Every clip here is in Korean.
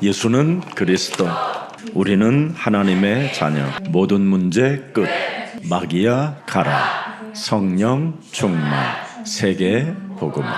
예수는 그리스도. 우리는 하나님의 자녀. 모든 문제 끝. 마귀야 가라. 성령 충만. 세계 복음화.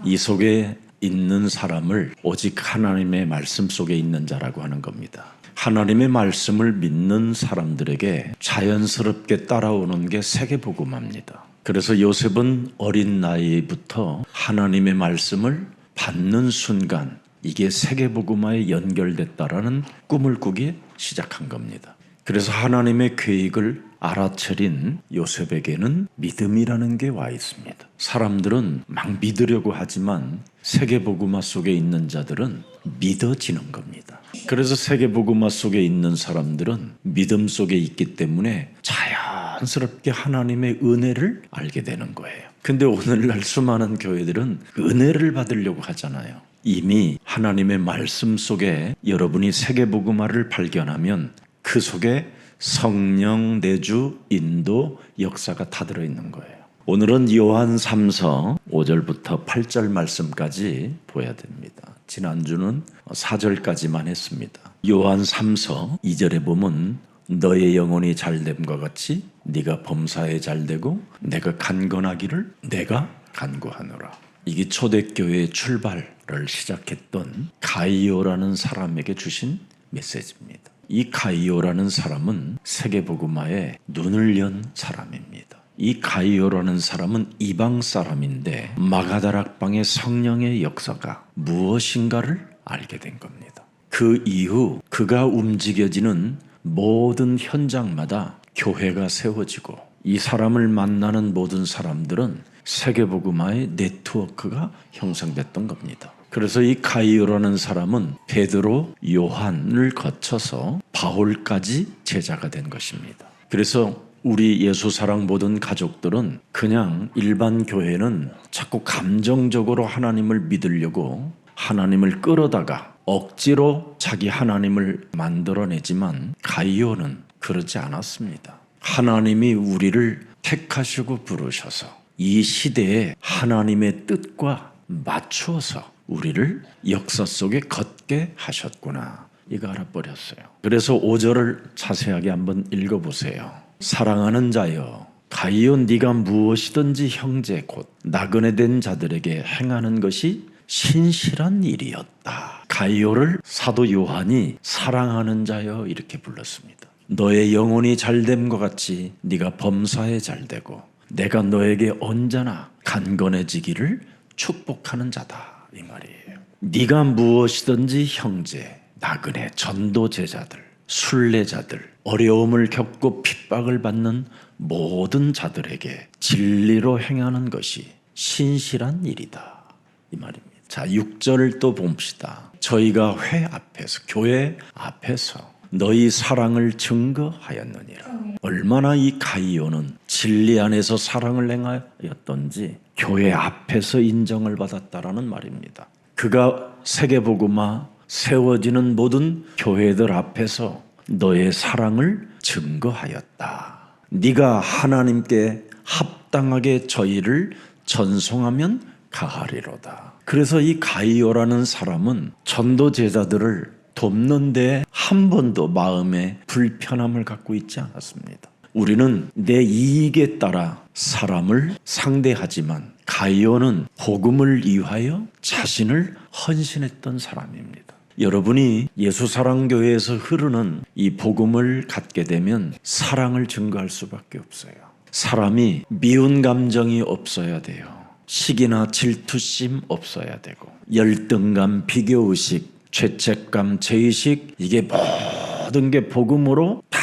이 속에 있는 사람을 오직 하나님의 말씀 속에 있는 자라고 하는 겁니다. 하나님의 말씀을 믿는 사람들에게 자연스럽게 따라오는 게 세계복음화입니다. 그래서 요셉은 어린 나이부터 하나님의 말씀을 받는 순간 이게 세계복음화에 연결됐다라는 꿈을 꾸기 시작한 겁니다. 그래서 하나님의 계획을 알아차린 요셉에게는 믿음이라는 게 와 있습니다. 사람들은 막 믿으려고 하지만 세계복음화 속에 있는 자들은 믿어지는 겁니다. 그래서 세계복음화 속에 있는 사람들은 믿음 속에 있기 때문에 자연스럽게 하나님의 은혜를 알게 되는 거예요. 근데 오늘날 수많은 교회들은 은혜를 받으려고 하잖아요. 이미 하나님의 말씀 속에 여러분이 세계복음화를 발견하면 그 속에 성령 내주 인도 역사가 다 들어있는 거예요. 오늘은 요한 3서 5절부터 8절 말씀까지 보아야 됩니다. 지난주는 4절까지만 했습니다. 요한 3서 2절에 보면 너의 영혼이 잘됨과 같이 네가 범사에 잘되고 내가 간건하기를 내가 간구하노라. 이게 초대교회의 출발을 시작했던 가이오라는 사람에게 주신 메시지입니다. 이 가이오라는 사람은 세계복음화에 눈을 연 사람입니다. 이 가이오라는 사람은 이방 사람인데 마가다락방의 성령의 역사가 무엇인가를 알게 된 겁니다. 그 이후 그가 움직여지는 모든 현장마다 교회가 세워지고 이 사람을 만나는 모든 사람들은 세계복음화의 네트워크가 형성됐던 겁니다. 그래서 이 가이오라는 사람은 베드로, 요한을 거쳐서 바울까지 제자가 된 것입니다. 그래서 우리 예수사랑 모든 가족들은 그냥 일반 교회는 자꾸 감정적으로 하나님을 믿으려고 하나님을 끌어다가 억지로 자기 하나님을 만들어내지만 가이오는 그러지 않았습니다. 하나님이 우리를 택하시고 부르셔서 이 시대에 하나님의 뜻과 맞추어서 우리를 역사 속에 걷게 하셨구나. 이거 알아버렸어요. 그래서 5절을 자세하게 한번 읽어보세요. 사랑하는 자여 가이오 네가 무엇이든지 형제 곧 나그네 된 자들에게 행하는 것이 신실한 일이었다. 가이오를 사도 요한이 사랑하는 자여 이렇게 불렀습니다. 너의 영혼이 잘됨과 같이 네가 범사에 잘되고 내가 너에게 언제나 간건해지기를 축복하는 자다. 이 말이에요. 네가 무엇이든지 형제, 나그네, 전도 제자들, 순례자들, 어려움을 겪고 핍박을 받는 모든 자들에게 진리로 행하는 것이 신실한 일이다. 이 말입니다. 자, 6절을 또 봅시다. 저희가 회 앞에서, 교회 앞에서 너희 사랑을 증거하였느니라. 얼마나 이 가이오는 진리 안에서 사랑을 행하였던지 교회 앞에서 인정을 받았다라는 말입니다. 그가 세계복음화 세워지는 모든 교회들 앞에서 너의 사랑을 증거하였다. 네가 하나님께 합당하게 저희를 전송하면 가하리로다. 그래서 이 가이오라는 사람은 전도 제자들을 돕는 데 한 번도 마음에 불편함을 갖고 있지 않았습니다. 우리는 내 이익에 따라 사람을 상대하지만 가이오는 복음을 위하여 자신을 헌신했던 사람입니다. 여러분이 예수사랑교회에서 흐르는 이 복음을 갖게 되면 사랑을 증거할 수밖에 없어요. 사람이 미운 감정이 없어야 돼요. 시기나 질투심 없어야 되고 열등감, 비교의식, 죄책감, 죄의식 이게 모든 게 복음으로 다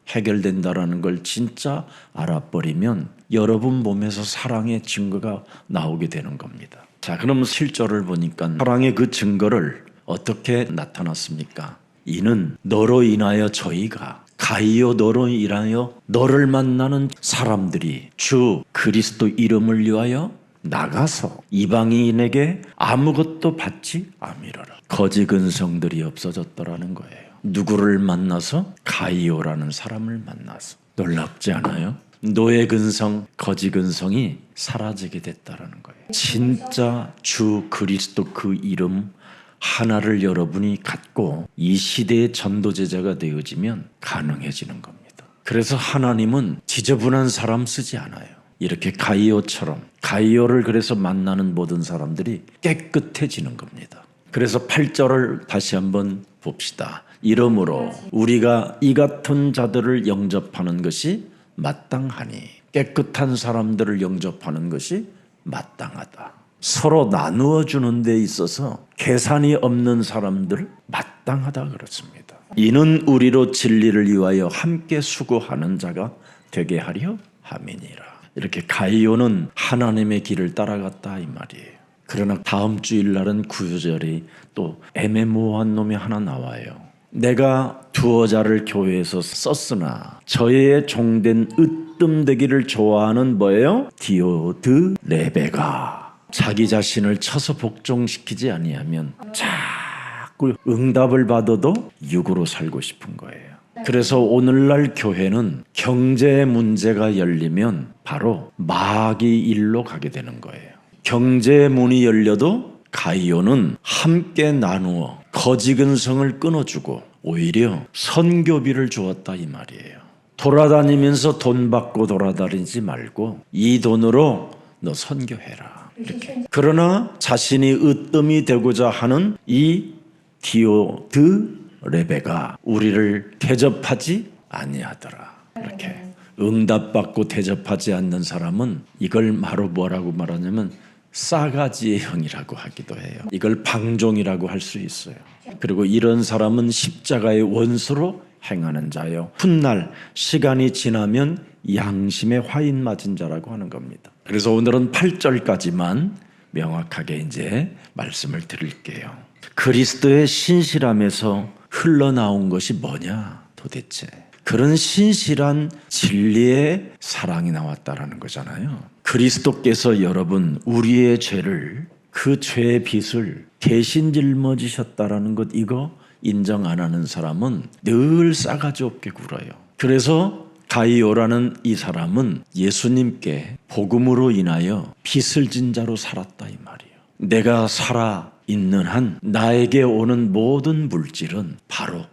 해결된다라는 걸 진짜 알아버리면 여러분 몸에서 사랑의 증거가 나오게 되는 겁니다. 자, 그럼 실절을 보니까 사랑의 그 증거를 어떻게 나타났습니까? 이는 너로 인하여 저희가 가이오 너로 인하여 너를 만나는 사람들이 주 그리스도 이름을 위하여 나가서 이방인에게 아무것도 받지 아니하리라. 거짓 근성들이 없어졌더라는 거예요. 누구를 만나서? 가이오라는 사람을 만나서. 놀랍지 않아요? 노예 근성, 거짓 근성이 사라지게 됐다라는 거예요. 진짜 주 그리스도 그 이름 하나를 여러분이 갖고 이 시대의 전도제자가 되어지면 가능해지는 겁니다. 그래서 하나님은 지저분한 사람 쓰지 않아요. 이렇게 가이오처럼, 가이오를 그래서 만나는 모든 사람들이 깨끗해지는 겁니다. 그래서 8절을 다시 한번 봅시다. 이러므로 우리가 이 같은 자들을 영접하는 것이 마땅하니, 깨끗한 사람들을 영접하는 것이 마땅하다. 서로 나누어 주는 데 있어서 계산이 없는 사람들 마땅하다 그렇습니다. 이는 우리로 진리를 위하여 함께 수고하는 자가 되게 하려 함이니라. 이렇게 가이오는 하나님의 길을 따라갔다 이 말이에요. 그러나 다음 주일날은 구절이 또 애매모호한 놈이 하나 나와요. 내가 두어 자를 교회에서 썼으나 저의 종된 으뜸되기를 좋아하는 뭐예요? 디오드 레베가 자기 자신을 쳐서 복종시키지 아니하면 자꾸 응답을 받아도 육으로 살고 싶은 거예요. 그래서 오늘날 교회는 경제 문제가 열리면 바로 마귀 일로 가게 되는 거예요. 경제 문이 열려도 가이오는 함께 나누어 거지근성을 끊어주고 오히려 선교비를 주었다 이 말이에요. 돌아다니면서 돈 받고 돌아다니지 말고 이 돈으로 너 선교해라. 이렇게. 그러나 자신이 으뜸이 되고자 하는 이 디오드 레베가 우리를 대접하지 아니하더라. 이렇게 응답받고 대접하지 않는 사람은 이걸 바로 뭐라고 말하냐면 싸가지의 형이라고 하기도 해요. 이걸 방종이라고 할 수 있어요. 그리고 이런 사람은 십자가의 원수로 행하는 자요. 훗날 시간이 지나면 양심의 화인 맞은 자라고 하는 겁니다. 그래서 오늘은 8절까지만 명확하게 이제 말씀을 드릴게요. 그리스도의 신실함에서 흘러나온 것이 뭐냐 도대체. 그런 신실한 진리의 사랑이 나왔다라는 거잖아요. 그리스도께서 여러분 우리의 죄를, 그 죄의 빚을 대신 짊어지셨다라는 것, 이거 인정 안 하는 사람은 늘 싸가지 없게 굴어요. 그래서 가이오라는 이 사람은 예수님께 복음으로 인하여 빚을 진 자로 살았다 이 말이에요. 내가 살아 있는 한 나에게 오는 모든 물질은 바로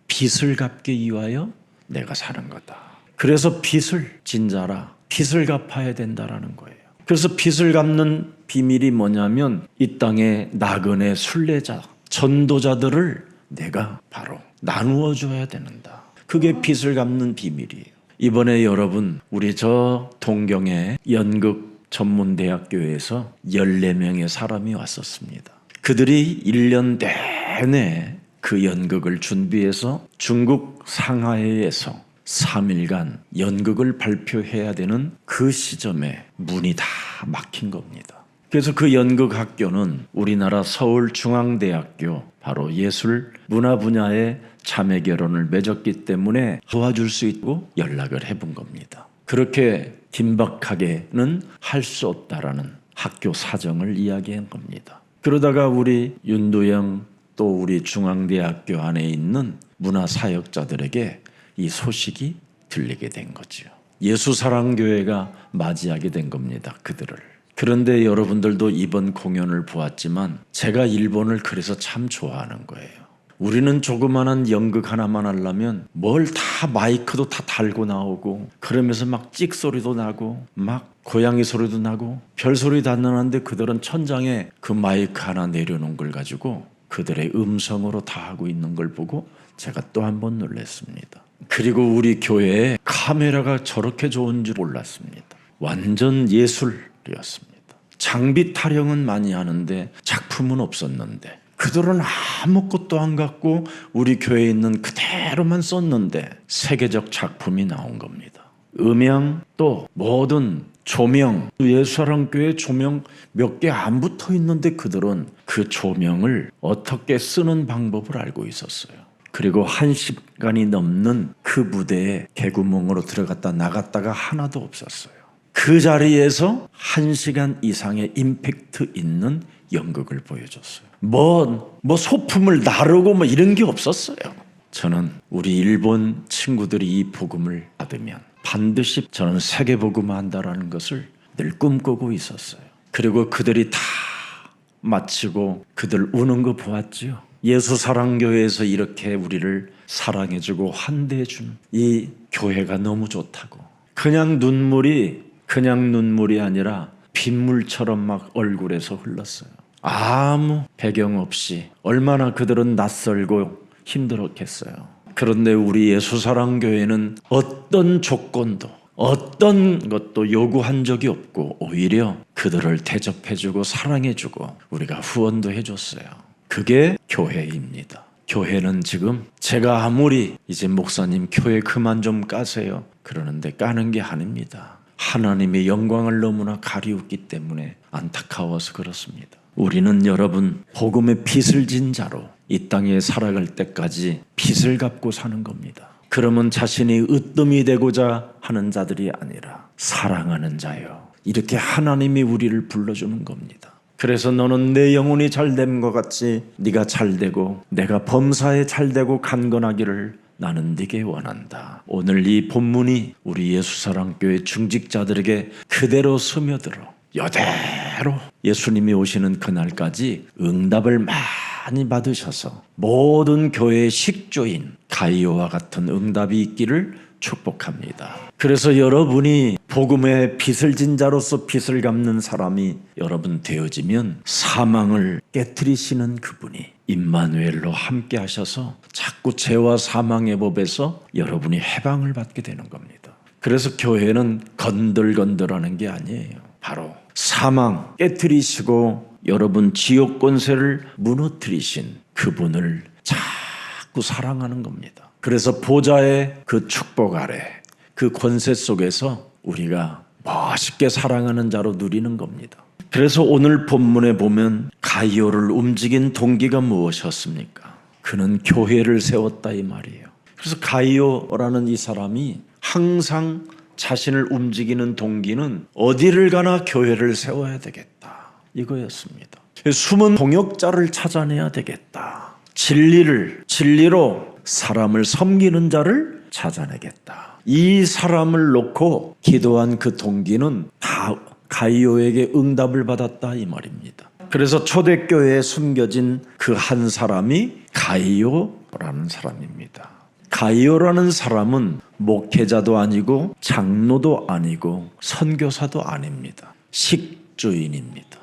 빚을 갚기 위하여 내가 사는 거다. 그래서 빚을 진 자라, 빚을 갚아야 된다라는 거예요. 그래서 빚을 갚는 비밀이 뭐냐면 이 땅의 나그네 순례자, 전도자들을 내가 바로 나누어 줘야 되는다. 그게 빚을 갚는 비밀이에요. 이번에 여러분 우리 저 동경의 연극 전문대학교에서 14명의 사람이 왔었습니다. 그들이 1년 내내 그 연극을 준비해서 중국 상하이에서 3일간 연극을 발표해야 되는 그 시점에 문이 다 막힌 겁니다. 그래서 그 연극 학교는 우리나라 서울중앙대학교 바로 예술 문화 분야의 자매 결혼을 맺었기 때문에 도와줄 수 있고 연락을 해본 겁니다. 그렇게 긴박하게는 할 수 없다라는 학교 사정을 이야기한 겁니다. 그러다가 우리 윤도영 또 우리 중앙대학교 안에 있는 문화사역자들에게 이 소식이 들리게 된 거죠. 예수사랑교회가 맞이하게 된 겁니다. 그들을. 그런데 여러분들도 이번 공연을 보았지만 제가 일본을 그래서 참 좋아하는 거예요. 우리는 조그마한 연극 하나만 하려면 뭘 다 마이크도 다 달고 나오고 그러면서 막 찍소리도 나고 막 고양이 소리도 나고 별소리 다 나는데 그들은 천장에 그 마이크 하나 내려놓은 걸 가지고 그들의 음성으로 다 하고 있는 걸 보고 제가 또 한 번 놀랐습니다. 그리고 우리 교회에 카메라가 저렇게 좋은 줄 몰랐습니다. 완전 예술이었습니다. 장비 타령은 많이 하는데 작품은 없었는데 그들은 아무것도 안 갖고 우리 교회에 있는 그대로만 썼는데 세계적 작품이 나온 겁니다. 음향 또 모든 조명, 예수사랑교회 조명 몇 개 안 붙어 있는데 그들은 그 조명을 어떻게 쓰는 방법을 알고 있었어요. 그리고 1시간이 넘는 그 무대에 개구멍으로 들어갔다 나갔다가 하나도 없었어요. 그 자리에서 1시간 이상의 임팩트 있는 연극을 보여줬어요. 뭐 소품을 나르고 뭐 이런 게 없었어요. 저는 우리 일본 친구들이 이 복음을 받으면 반드시 저는 세계 복음화 한다라는 것을 늘 꿈꾸고 있었어요. 그리고 그들이 다 마치고 그들 우는 거 보았지요. 예수사랑교회에서 이렇게 우리를 사랑해주고 환대해준 이 교회가 너무 좋다고. 그냥 눈물이 아니라 빗물처럼 막 얼굴에서 흘렀어요. 아무 배경 없이. 얼마나 그들은 낯설고 힘들었겠어요. 그런데 우리 예수사랑교회는 어떤 조건도 어떤 것도 요구한 적이 없고 오히려 그들을 대접해주고 사랑해주고 우리가 후원도 해줬어요. 그게 교회입니다. 교회는 지금 제가 아무리 이제 목사님 교회 그만 좀 까세요 그러는데 까는 게 아닙니다. 하나님의 영광을 너무나 가리웠기 때문에 안타까워서 그렇습니다. 우리는 여러분 복음의 빚을 진 자로 이 땅에 살아갈 때까지 빚을 갚고 사는 겁니다. 그러면 자신이 으뜸이 되고자 하는 자들이 아니라 사랑하는 자요. 이렇게 하나님이 우리를 불러주는 겁니다. 그래서 너는 내 영혼이 잘된 것 같이 네가 잘되고 내가 범사에 잘되고 간건하기를 나는 네게 원한다. 오늘 이 본문이 우리 예수사랑교회 중직자들에게 그대로 스며들어 여대로 예수님이 오시는 그날까지 응답을 많이 받으셔서 모든 교회의 식조인 가이오와 같은 응답이 있기를 축복합니다. 그래서 여러분이 복음의 빚을 진 자로서 빚을 갚는 사람이 여러분 되어지면 사망을 깨트리시는 그분이 임마누엘로 함께 하셔서 자꾸 죄와 사망의 법에서 여러분이 해방을 받게 되는 겁니다. 그래서 교회는 건들건들하는 게 아니에요. 바로 사망 깨트리시고 여러분 지옥 권세를 무너뜨리신 그분을 자꾸 사랑하는 겁니다. 그래서 보좌의 그 축복 아래 그 권세 속에서 우리가 멋있게 사랑하는 자로 누리는 겁니다. 그래서 오늘 본문에 보면 가이오를 움직인 동기가 무엇이었습니까? 그는 교회를 세웠다 이 말이에요. 그래서 가이오라는 이 사람이 항상 자신을 움직이는 동기는 어디를 가나 교회를 세워야 되겠다 이거였습니다. 숨은 동역자를 찾아내야 되겠다. 진리로 사람을 섬기는 자를 찾아내겠다. 이 사람을 놓고 기도한 그 동기는 다 가이오에게 응답을 받았다 이 말입니다. 그래서 초대교회에 숨겨진 그 한 사람이 가이오라는 사람입니다. 가이오라는 사람은 목회자도 아니고 장로도 아니고 선교사도 아닙니다. 식주인입니다.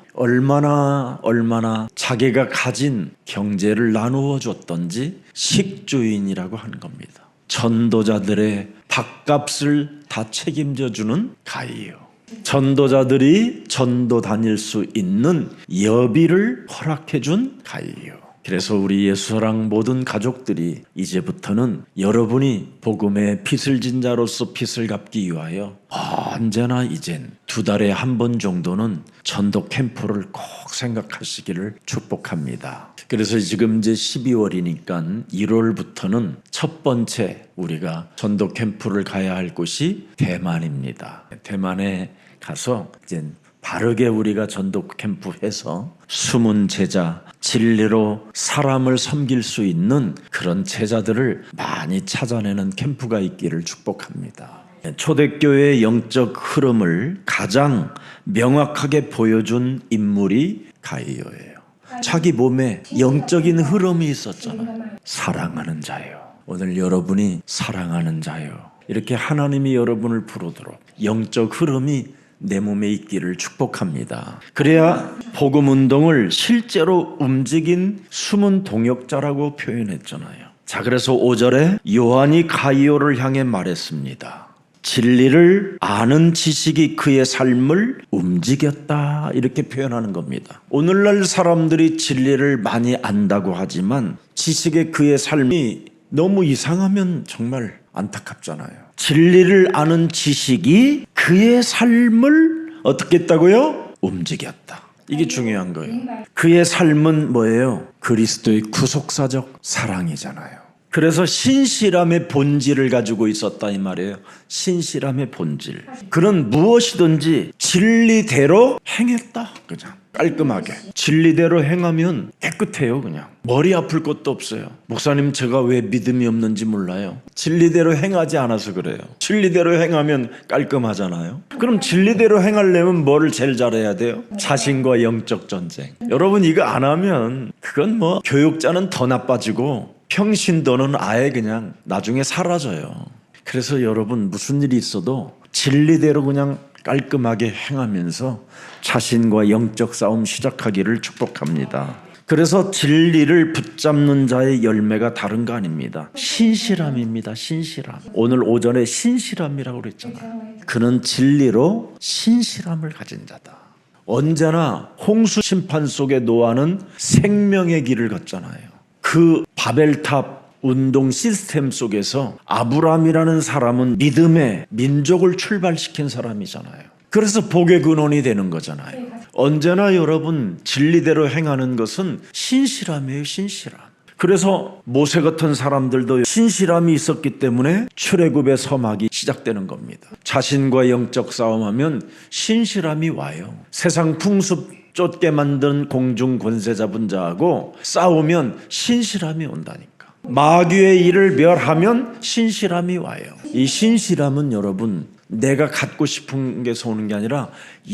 얼마나 자기가 가진 경제를 나누어 줬던지 식주인이라고 한 겁니다. 전도자들의 밥값을 다 책임져 주는 가이오. 전도자들이 전도 다닐 수 있는 여비를 허락해 준 가이오. 그래서 우리 예수사랑 모든 가족들이 이제부터는 여러분이 복음의 빚을 진 자로서 빚을 갚기 위하여 언제나 이젠 2달에 한 번 정도는 전도 캠프를 꼭 생각하시기를 축복합니다. 그래서 지금 이제 12월이니까 1월부터는 첫 번째 우리가 전도 캠프를 가야 할 곳이 대만입니다. 대만에 가서 이제 바르게 우리가 전도 캠프해서 숨은 제자, 진리로 사람을 섬길 수 있는 그런 제자들을 많이 찾아내는 캠프가 있기를 축복합니다. 초대교회의 영적 흐름을 가장 명확하게 보여준 인물이 가이오예요. 자기 몸에 영적인 흐름이 있었잖아요. 사랑하는 자요. 오늘 여러분이 사랑하는 자요. 이렇게 하나님이 여러분을 부르도록 영적 흐름이 내 몸에 있기를 축복합니다. 그래야 복음운동을 실제로 움직인 숨은 동역자라고 표현했잖아요. 자, 그래서 5절에 요한이 가이오를 향해 말했습니다. 진리를 아는 지식이 그의 삶을 움직였다 이렇게 표현하는 겁니다. 오늘날 사람들이 진리를 많이 안다고 하지만 지식의 그의 삶이 너무 이상하면 정말 안타깝잖아요. 진리를 아는 지식이 그의 삶을 어떻게 했다고요? 움직였다. 이게 중요한 거예요. 그의 삶은 뭐예요? 그리스도의 구속사적 사랑이잖아요. 그래서 신실함의 본질을 가지고 있었다 이 말이에요. 신실함의 본질. 그는 무엇이든지 진리대로 행했다. 그죠? 깔끔하게. 진리대로 행하면 깨끗해요. 그냥 머리 아플 것도 없어요. 목사님, 제가 왜 믿음이 없는지 몰라요. 진리대로 행하지 않아서 그래요. 진리대로 행하면 깔끔하잖아요. 그럼 진리대로 행하려면 뭐를 제일 잘해야 돼요? 자신과 영적 전쟁. 여러분, 이거 안 하면 그건 뭐 교육자는 더 나빠지고 평신도는 아예 그냥 나중에 사라져요. 그래서 여러분, 무슨 일이 있어도 진리대로 그냥 깔끔하게 행하면서 자신과 영적 싸움 시작하기를 축복합니다. 그래서 진리를 붙잡는 자의 열매가 다른 거 아닙니다. 신실함입니다. 신실함. 오늘 오전에 신실함이라고 그랬잖아요. 그는 진리로 신실함을 가진 자다. 언제나 홍수 심판 속에 노아는 생명의 길을 걷잖아요. 그 바벨탑 운동 시스템 속에서 아브라함이라는 사람은 믿음의 민족을 출발시킨 사람이잖아요. 그래서 복의 근원이 되는 거잖아요. 언제나 여러분, 진리대로 행하는 것은 신실함이에요. 신실함. 그래서 모세 같은 사람들도 신실함이 있었기 때문에 출애굽의 서막이 시작되는 겁니다. 자신과 영적 싸움하면 신실함이 와요. 세상 풍습 쫓게 만든 공중 권세 잡은 자하고 싸우면 신실함이 온다니까. 마귀의 일을 멸하면 신실함이 와요. 이 신실함은 여러분, 내가 갖고 싶은 게서 오는 게 아니라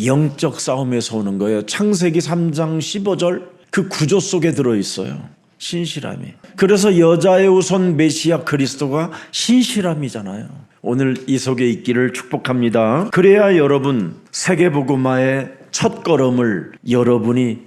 영적 싸움에서 오는 거예요. 창세기 3장 15절 그 구조 속에 들어있어요. 신실함이. 그래서 여자의 우선 메시아 그리스도가 신실함이잖아요. 오늘 이 속에 있기를 축복합니다. 그래야 여러분, 세계복음화의 첫 걸음을 여러분이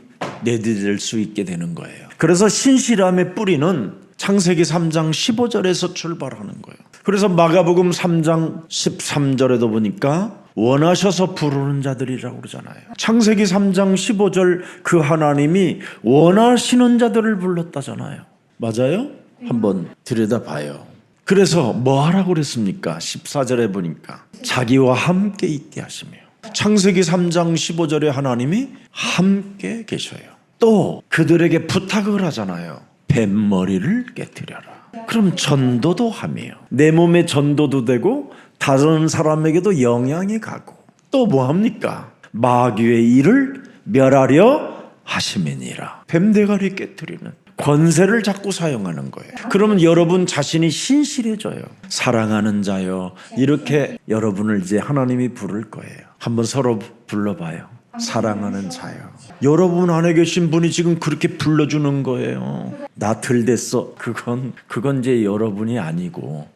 내디딜 수 있게 되는 거예요. 그래서 신실함의 뿌리는 창세기 3장 15절에서 출발하는 거예요. 그래서 마가복음 3장 13절에도 보니까 원하셔서 부르는 자들이라고 그러잖아요. 창세기 3장 15절 그 하나님이 원하시는 자들을 불렀다잖아요. 맞아요? 한번 들여다봐요. 그래서 뭐 하라고 그랬습니까? 14절에 보니까 자기와 함께 있게 하시며. 창세기 3장 15절에 하나님이 함께 계셔요. 또 그들에게 부탁을 하잖아요. 뱀머리를 깨뜨려라. 그럼 전도도 하며 내 몸에 전도도 되고 다른 사람에게도 영향이 가고 또 뭐합니까? 마귀의 일을 멸하려 하심이니라. 뱀대가리 깨뜨리는 권세를 자꾸 사용하는 거예요. 그러면 여러분 자신이 신실해져요. 사랑하는 자요, 이렇게 여러분을 이제 하나님이 부를 거예요. 한번 서로 불러봐요. 사랑하는 자요. 여러분 안에 계신 분이 지금 그렇게 불러주는 거예요. 나 들댔어. 그건 이제 여러분이 아니고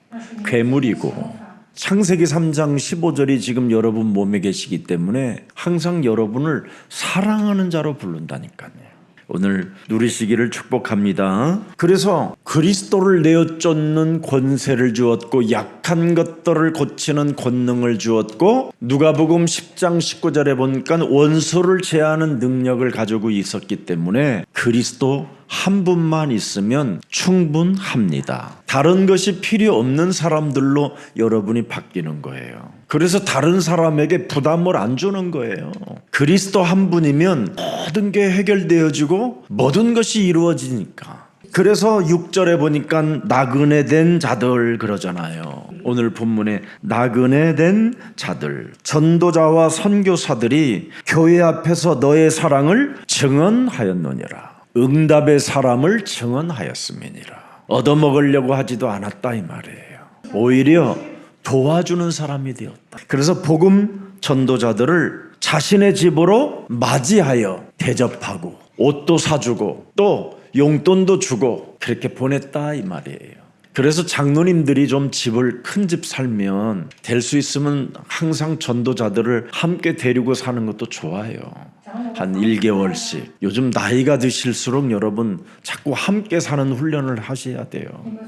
괴물이고. 창세기 3장 15절이 지금 여러분 몸에 계시기 때문에 항상 여러분을 사랑하는 자로 부른다니까요. 오늘 누리시기를 축복합니다. 그래서 그리스도를 내어 쫓는 권세를 주었고 약한 것들을 고치는 권능을 주었고 누가복음 10장 19절에 보니까 원수를 제하는 능력을 가지고 있었기 때문에 그리스도 한 분만 있으면 충분합니다. 다른 것이 필요 없는 사람들로 여러분이 바뀌는 거예요. 그래서 다른 사람에게 부담을 안 주는 거예요. 그리스도 한 분이면 모든 게 해결되어지고 모든 것이 이루어지니까. 그래서 6절에 보니까 나그네 된 자들 그러잖아요. 오늘 본문에 나그네 된 자들, 전도자와 선교사들이 교회 앞에서 너의 사랑을 증언하였느니라. 응답의 사람을 증언하였음이니라. 얻어먹으려고 하지도 않았다 이 말이에요. 오히려 도와주는 사람이 되었다. 그래서 복음 전도자들을 자신의 집으로 맞이하여 대접하고 옷도 사주고 또 용돈도 주고 그렇게 보냈다 이 말이에요. 그래서 장로님들이 좀 집을 큰 집 살면 될 수 있으면 항상 전도자들을 함께 데리고 사는 것도 좋아요. 한 1개월씩. 요즘 나이가 드실수록 여러분 자꾸 함께 사는 훈련을 하셔야 돼요.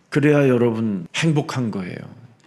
그래야 여러분 행복한 거예요.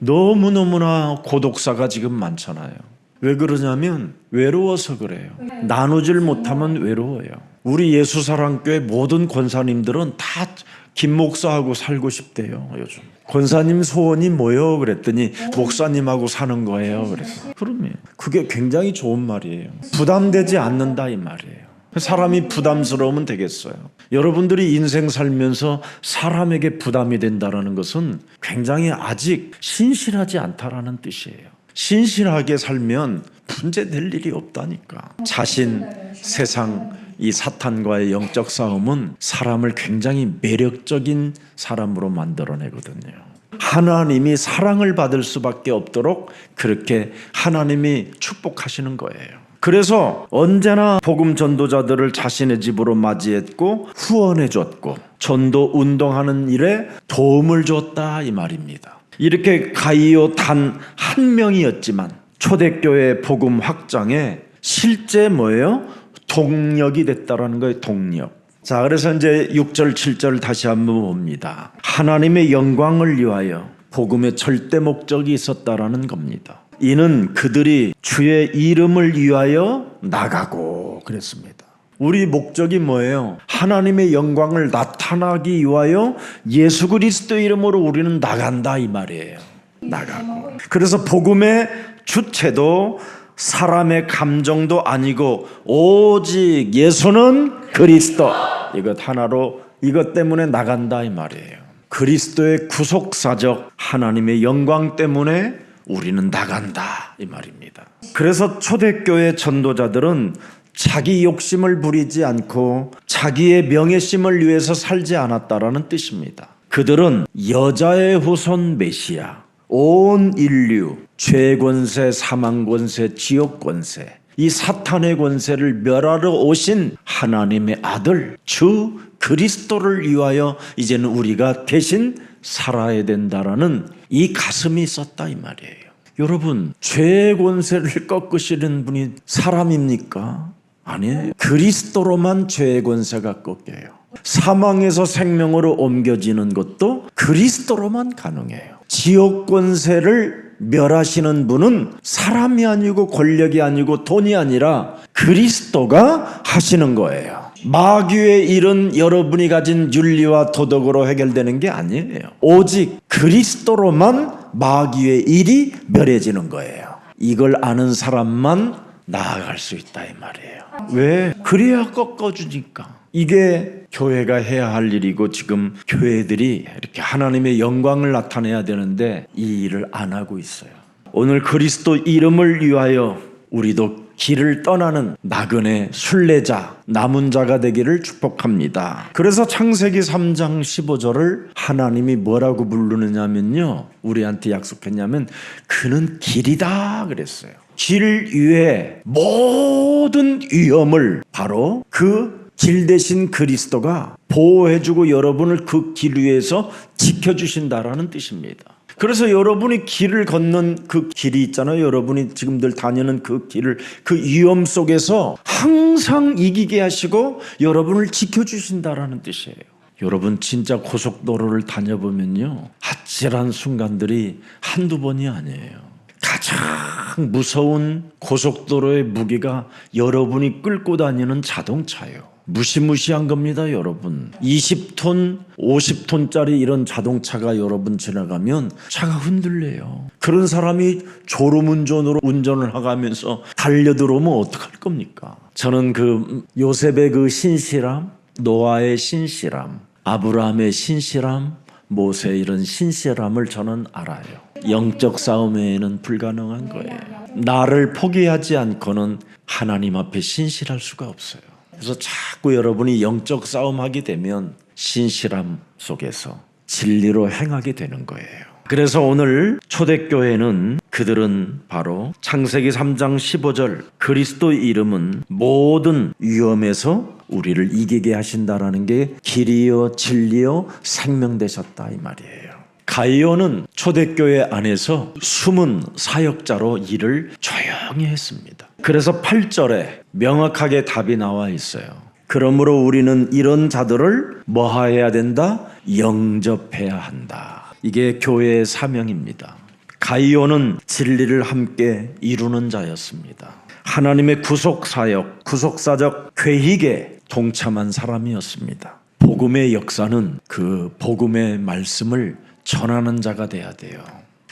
너무너무나 고독사가 지금 많잖아요. 왜 그러냐면 외로워서 그래요. 나누질 못하면 외로워요. 우리 예수사랑교회 모든 권사님들은 다 김 목사하고 살고 싶대요. 요즘 권사님 소원이 뭐예요? 그랬더니 목사님하고 사는 거예요. 그래서 그러면 그게 굉장히 좋은 말이에요. 부담되지 않는다 이 말이에요. 사람이 부담스러우면 되겠어요. 여러분들이 인생 살면서 사람에게 부담이 된다는 것은 굉장히 아직 신실하지 않다라는 뜻이에요. 신실하게 살면 문제될 일이 없다니까. 자신, 세상, 이 사탄과의 영적 싸움은 사람을 굉장히 매력적인 사람으로 만들어내거든요. 하나님이 사랑을 받을 수밖에 없도록 그렇게 하나님이 축복하시는 거예요. 그래서 언제나 복음 전도자들을 자신의 집으로 맞이했고 후원해 줬고 전도 운동하는 일에 도움을 줬다 이 말입니다. 이렇게 가이오 단 한 명이었지만 초대교회 복음 확장에 실제 뭐예요? 동력이 됐다라는 거예요. 동력. 자, 그래서 이제 6절 7절 다시 한번 봅니다. 하나님의 영광을 위하여 복음의 절대 목적이 있었다라는 겁니다. 이는 그들이 주의 이름을 위하여 나가고 그랬습니다. 우리 목적이 뭐예요? 하나님의 영광을 나타나기 위하여 예수 그리스도의 이름으로 우리는 나간다 이 말이에요. 나가고. 그래서 복음의 주체도 사람의 감정도 아니고 오직 예수는 그리스도 이것 하나로 이것 때문에 나간다 이 말이에요. 그리스도의 구속사적 하나님의 영광 때문에 우리는 나간다 이 말입니다. 그래서 초대교회 전도자들은 자기 욕심을 부리지 않고 자기의 명예심을 위해서 살지 않았다라는 뜻입니다. 그들은 여자의 후손 메시아, 온 인류, 죄 권세, 사망 권세, 지옥 권세, 이 사탄의 권세를 멸하러 오신 하나님의 아들 주 그리스도를 위하여 이제는 우리가 대신 살아야 된다라는 이 가슴이 있었다 이 말이에요. 여러분, 죄의 권세를 꺾으시는 분이 사람입니까? 아니에요. 그리스도로만 죄의 권세가 꺾여요. 사망에서 생명으로 옮겨지는 것도 그리스도로만 가능해요. 지옥 권세를 멸하시는 분은 사람이 아니고 권력이 아니고 돈이 아니라 그리스도가 하시는 거예요. 마귀의 일은 여러분이 가진 윤리와 도덕으로 해결되는 게 아니에요. 오직 그리스도로만 마귀의 일이 멸해지는 거예요. 이걸 아는 사람만 나아갈 수 있다 이 말이에요. 왜? 그래야 꺾어주니까. 이게 교회가 해야 할 일이고 지금 교회들이 이렇게 하나님의 영광을 나타내야 되는데 이 일을 안 하고 있어요. 오늘 그리스도 이름을 위하여 우리도 길을 떠나는 나그네 순례자 남은 자가 되기를 축복합니다. 그래서 창세기 3장 15절을 하나님이 뭐라고 부르느냐면요, 우리한테 약속했냐면 그는 길이다 그랬어요. 길 위에 모든 위험을 바로 그 길 대신 그리스도가 보호해주고 여러분을 그 길 위에서 지켜주신다라는 뜻입니다. 그래서 여러분이 길을 걷는 그 길이 있잖아요. 여러분이 지금들 다니는 그 길을 그 위험 속에서 항상 이기게 하시고 여러분을 지켜주신다라는 뜻이에요. 여러분 진짜 고속도로를 다녀보면요, 아찔한 순간들이 한두 번이 아니에요. 가장 무서운 고속도로의 무게가 여러분이 끌고 다니는 자동차예요. 무시무시한 겁니다, 여러분. 20톤, 50톤짜리 이런 자동차가 여러분 지나가면 차가 흔들려요. 그런 사람이 졸음운전으로 운전을 하면서 달려들어오면 어떡할 겁니까? 저는 그 요셉의 그 신실함, 노아의 신실함, 아브라함의 신실함, 모세 이런 신실함을 저는 알아요. 영적 싸움에는 불가능한 거예요. 나를 포기하지 않고는 하나님 앞에 신실할 수가 없어요. 그래서 자꾸 여러분이 영적 싸움하게 되면 신실함 속에서 진리로 행하게 되는 거예요. 그래서 오늘 초대교회는 그들은 바로 창세기 3장 15절 그리스도의 이름은 모든 위험에서 우리를 이기게 하신다라는 게 길이요 진리요 생명 되셨다 이 말이에요. 가이오는 초대교회 안에서 숨은 사역자로 일을 조용히 했습니다. 그래서 8절에 명확하게 답이 나와 있어요. 그러므로 우리는 이런 자들을 뭐 해야 된다? 영접해야 한다. 이게 교회의 사명입니다. 가이오는 진리를 함께 이루는 자였습니다. 하나님의 구속사역, 구속사적 계획에 동참한 사람이었습니다. 복음의 역사는 그 복음의 말씀을 전하는 자가 돼야 돼요.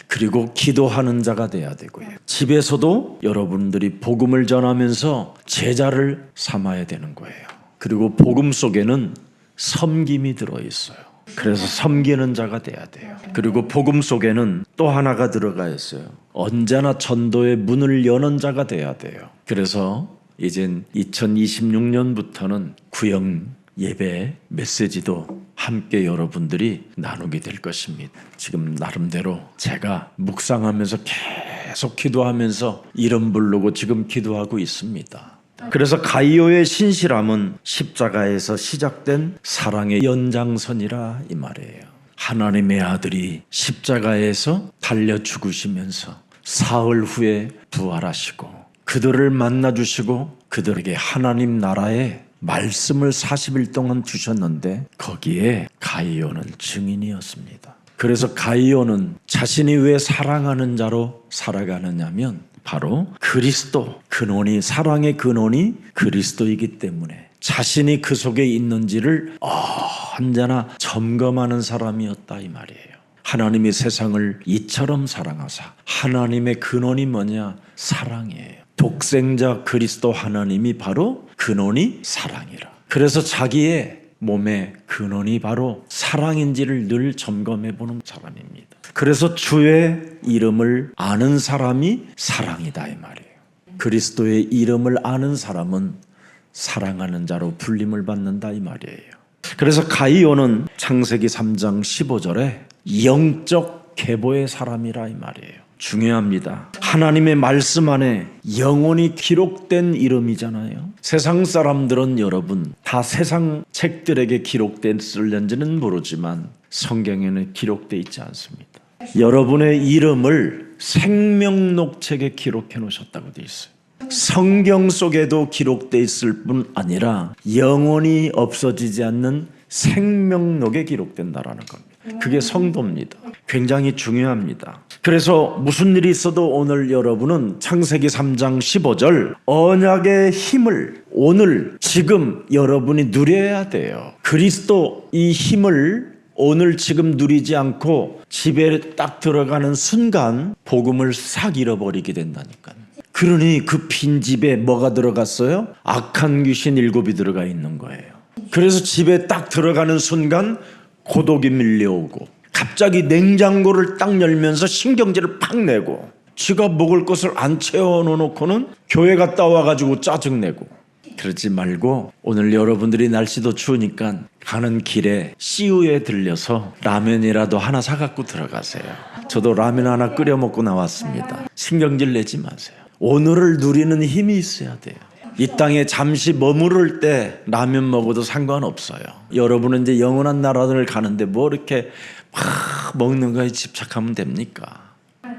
그리고 기도하는 자가 돼야 되고요. 집에서도 여러분들이 복음을 전하면서 제자를 삼아야 되는 거예요. 그리고 복음 속에는 섬김이 들어있어요. 그래서 섬기는 자가 돼야 돼요. 그리고 복음 속에는 또 하나가 들어가 있어요. 언제나 전도의 문을 여는 자가 돼야 돼요. 그래서 이젠 2026년부터는 구역 예배 메시지도 함께 여러분들이 나누게 될 것입니다. 지금 나름대로 제가 묵상하면서 계속 기도하면서 이름 부르고 지금 기도하고 있습니다. 그래서 가이오의 신실함은 십자가에서 시작된 사랑의 연장선이라 이 말이에요. 하나님의 아들이 십자가에서 달려 죽으시면서 사흘 후에 부활하시고 그들을 만나주시고 그들에게 하나님 나라의 말씀을 40일 동안 주셨는데 거기에 가이오는 증인이었습니다. 그래서 가이오는 자신이 왜 사랑하는 자로 살아가느냐면 바로 그리스도 근원이 사랑의 근원이 그리스도이기 때문에 자신이 그 속에 있는지를 언제나 점검하는 사람이었다 이 말이에요. 하나님이 세상을 이처럼 사랑하사 하나님의 근원이 뭐냐? 사랑이에요. 독생자 그리스도 하나님이 바로 근원이 사랑이라. 그래서 자기의 몸의 근원이 바로 사랑인지를 늘 점검해 보는 사람입니다. 그래서 주의 이름을 아는 사람이 사랑이다 이 말이에요. 그리스도의 이름을 아는 사람은 사랑하는 자로 불림을 받는다 이 말이에요. 그래서 가이오는 창세기 3장 15절에 영적 계보의 사람이라 이 말이에요. 중요합니다. 하나님의 말씀 안에 영원히 기록된 이름이잖아요. 세상 사람들은 여러분 다 세상 책들에게 기록됐을는지는 모르지만 성경에는 기록되어 있지 않습니다. 여러분의 이름을 생명록책에 기록해 놓으셨다고 되어 있어요. 성경 속에도 기록되어 있을 뿐 아니라 영원히 없어지지 않는 생명록에 기록된다라는 겁니다. 그게 성도입니다. 굉장히 중요합니다. 그래서 무슨 일이 있어도 오늘 여러분은 창세기 3장 15절 언약의 힘을 오늘 지금 여러분이 누려야 돼요. 그리스도 이 힘을 오늘 지금 누리지 않고 집에 딱 들어가는 순간 복음을 싹 잃어버리게 된다니까요. 그러니 그 빈 집에 뭐가 들어갔어요? 악한 귀신 7이 들어가 있는 거예요. 그래서 집에 딱 들어가는 순간 고독이 밀려오고 갑자기 냉장고를 딱 열면서 신경질을 팍 내고 지가 먹을 것을 안 채워놓고는 교회 갔다 와가지고 짜증내고 그러지 말고 오늘 여러분들이 날씨도 추우니까 가는 길에 CU에 들려서 라면이라도 하나 사갖고 들어가세요. 저도 라면 하나 끓여 먹고 나왔습니다. 신경질 내지 마세요. 오늘을 누리는 힘이 있어야 돼요. 이 땅에 잠시 머무를 때 라면 먹어도 상관없어요. 여러분은 이제 영원한 나라를 가는데 뭐 이렇게 막 먹는 거에 집착하면 됩니까?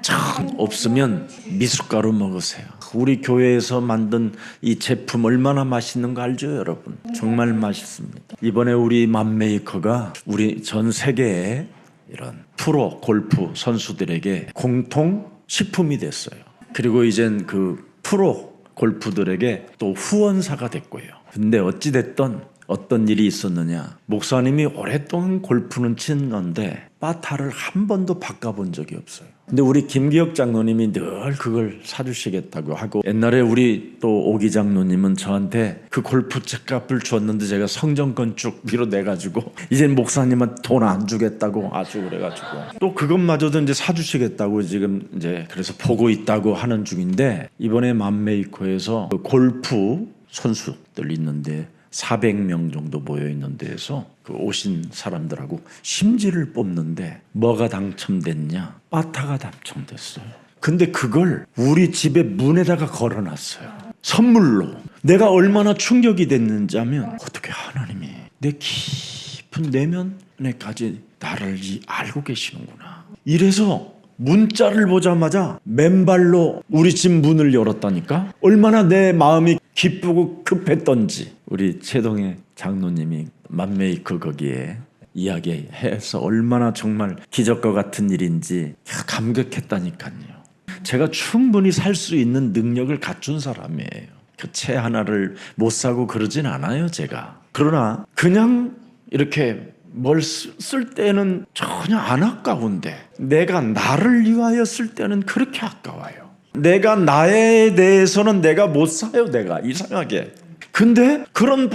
참 없으면 미숫가루 먹으세요. 우리 교회에서 만든 이 제품 얼마나 맛있는 거 알죠 여러분? 정말 맛있습니다. 이번에 우리 맘메이커가 우리 전 세계에 이런 프로 골프 선수들에게 공통 식품이 됐어요. 그리고 이젠 그 프로 골프들에게 또 후원사가 됐고요. 근데 어찌됐든 어떤 일이 있었느냐. 목사님이 오랫동안 골프는 치는데 바타를 한 번도 바꿔본 적이 없어요. 근데 우리 김기혁 장로님이 늘 그걸 사주시겠다고 하고 옛날에 우리 또 오기 장로님은 저한테 그 골프 값을 줬는데 제가 성전권 쭉 밀어내가지고 이제 목사님은 돈 안 주겠다고 아주 그래가지고 또 그것마저도 이제 사주시겠다고 지금 이제 그래서 보고 있다고 하는 중인데 이번에 맘메이커에서 그 골프 선수들 있는데 400명 정도 모여있는 데에서 그 오신 사람들하고 심지를 뽑는데 뭐가 당첨됐냐? 바타가 당첨됐어요. 근데 그걸 우리 집에 문에다가 걸어놨어요. 선물로. 내가 얼마나 충격이 됐는지 하면 어떻게 하나님이 내 깊은 내면에까지 나를 알고 계시는구나. 이래서 문자를 보자마자 맨발로 우리 집 문을 열었다니까? 얼마나 내 마음이 기쁘고 급했던지 우리 최동의 장로님이 맘메이커 거기에 이야기해서 얼마나 정말 기적과 같은 일인지 감격했다니까요. 제가 충분히 살 수 있는 능력을 갖춘 사람이에요. 그 채 하나를 못 사고 그러진 않아요 제가. 그러나 그냥 이렇게 뭘 쓸 때는 전혀 안 아까운데 내가 나를 위하여 쓸 때는 그렇게 아까워요. 내가 나에 대해서는 내가 못 사요. 내가 이상하게. 근데 그런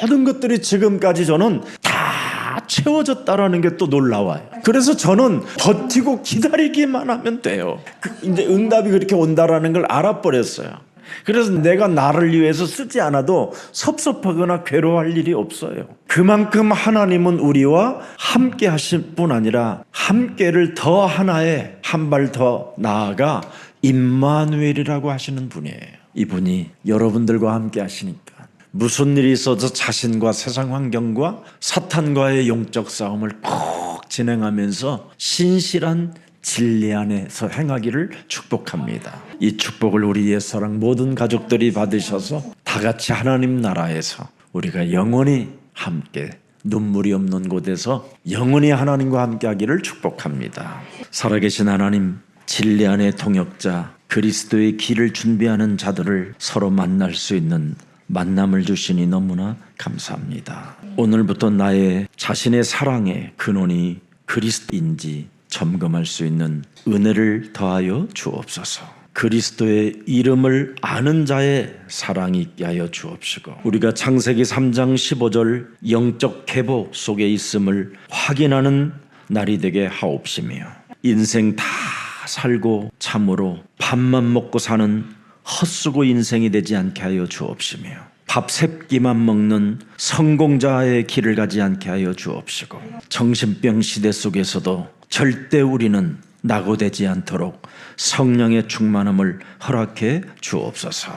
모든 것들이 지금까지 저는 다 채워졌다라는 게 또 놀라워요. 그래서 저는 버티고 기다리기만 하면 돼요. 이제 응답이 그렇게 온다라는 걸 알아버렸어요. 그래서 내가 나를 위해서 쓰지 않아도 섭섭하거나 괴로워할 일이 없어요. 그만큼 하나님은 우리와 함께 하실 뿐 아니라 함께를 더 하나에 한 발 더 나아가 임마누엘이라고 하시는 분이에요. 이분이 여러분들과 함께 하시니까 무슨 일이 있어도 자신과 세상 환경과 사탄과의 영적 싸움을 꼭 진행하면서 신실한 진리 안에서 행하기를 축복합니다. 이 축복을 우리 옛사랑 모든 가족들이 받으셔서 다 같이 하나님 나라에서 우리가 영원히 함께 눈물이 없는 곳에서 영원히 하나님과 함께 하기를 축복합니다. 살아계신 하나님, 진리 안의 통역자 그리스도의 길을 준비하는 자들을 서로 만날 수 있는 만남을 주시니 너무나 감사합니다. 오늘부터 나의 자신의 사랑의 근원이 그리스도인지 점검할 수 있는 은혜를 더하여 주옵소서. 그리스도의 이름을 아는 자의 사랑이 있게 하여 주옵시고 우리가 창세기 3장 15절 영적 계보 속에 있음을 확인하는 날이 되게 하옵시며 인생 다 살고 참으로 밥만 먹고 사는 헛수고 인생이 되지 않게 하여 주옵시며 밥 세끼만 먹는 성공자의 길을 가지 않게 하여 주옵시고 정신병 시대 속에서도 절대 우리는 낙오되지 않도록 성령의 충만함을 허락해 주옵소서.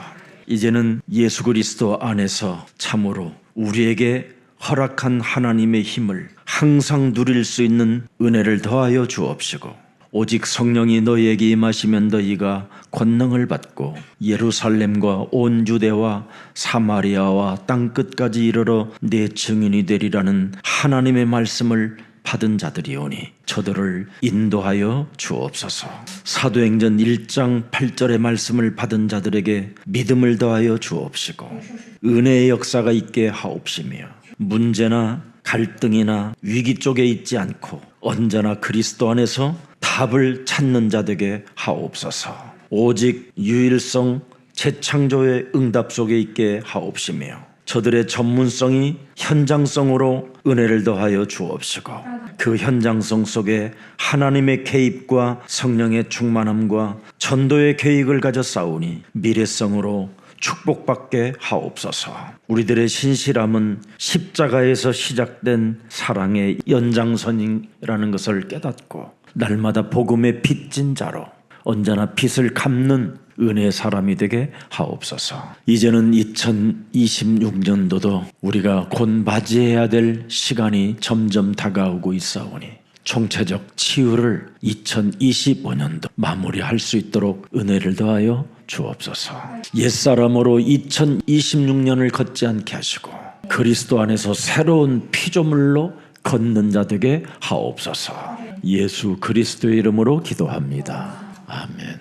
이제는 예수 그리스도 안에서 참으로 우리에게 허락한 하나님의 힘을 항상 누릴 수 있는 은혜를 더하여 주옵시고 오직 성령이 너희에게 임하시면 너희가 권능을 받고 예루살렘과 온 유대와 사마리아와 땅끝까지 이르러 내 증인이 되리라는 하나님의 말씀을 받은 자들이오니 저들을 인도하여 주옵소서. 사도행전 1장 8절의 말씀을 받은 자들에게 믿음을 더하여 주옵시고 은혜의 역사가 있게 하옵시며 문제나 갈등이나 위기 쪽에 있지 않고 언제나 그리스도 안에서 답을 찾는 자 되게 하옵소서. 오직 유일성 재창조의 응답 속에 있게 하옵시며 저들의 전문성이 현장성으로 은혜를 더하여 주옵시고 그 현장성 속에 하나님의 개입과 성령의 충만함과 전도의 계획을 가져 싸우니 미래성으로 축복받게 하옵소서. 우리들의 신실함은 십자가에서 시작된 사랑의 연장선이라는 것을 깨닫고 날마다 복음의 빚진 자로 언제나 빚을 갚는 은혜의 사람이 되게 하옵소서. 이제는 2026년도도 우리가 곧 맞이해야 될 시간이 점점 다가오고 있사오니 총체적 치유를 2025년도 마무리할 수 있도록 은혜를 더하여 주옵소서. 옛사람으로 2026년을 걷지 않게 하시고 그리스도 안에서 새로운 피조물로 걷는 자 되게 하옵소서. 예수 그리스도의 이름으로 기도합니다. 아멘.